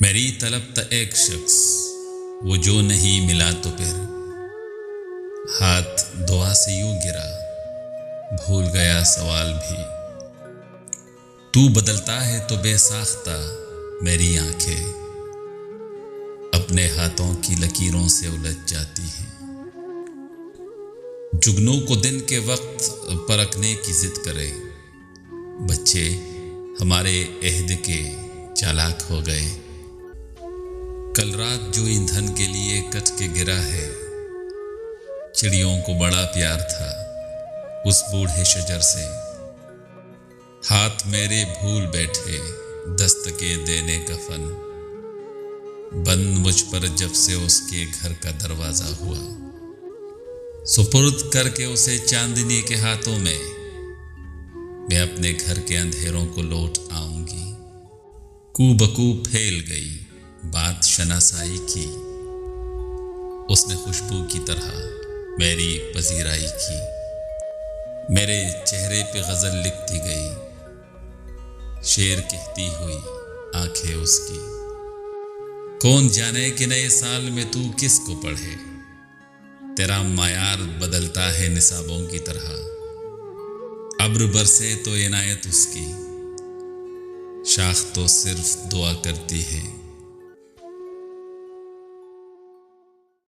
मेरी तलब था एक शख्स, वो जो नहीं मिला तो फिर हाथ दुआ से यूं गिरा, भूल गया सवाल भी। तू बदलता है तो बेसाख्ता मेरी आंखें अपने हाथों की लकीरों से उलझ जाती हैं। जुगनू को दिन के वक्त परखने की जिद करे, बच्चे हमारे अहद के चालाक हो गए। कल रात जो ईंधन के लिए कट के गिरा है, चिड़ियों को बड़ा प्यार था उस बूढ़े शजर से। हाथ मेरे भूल बैठे दस्तके देने का फन, बंद मुझ पर जब से उसके घर का दरवाजा हुआ। सुपुर्द करके उसे चांदनी के हाथों में मैं अपने घर के अंधेरों को लौट आऊंगी। कूबकू फैल गई बात शनासाई की, उसने खुशबू की तरह मेरी पजीराई की। मेरे चेहरे पे गजल लिखती गई, शेर कहती हुई आंखें उसकी। कौन जाने कि नए साल में तू किसको पढ़े, तेरा मायार बदलता है निसाबों की तरह। अब्र बरसे तो इनायत उसकी, शाख तो सिर्फ दुआ करती है।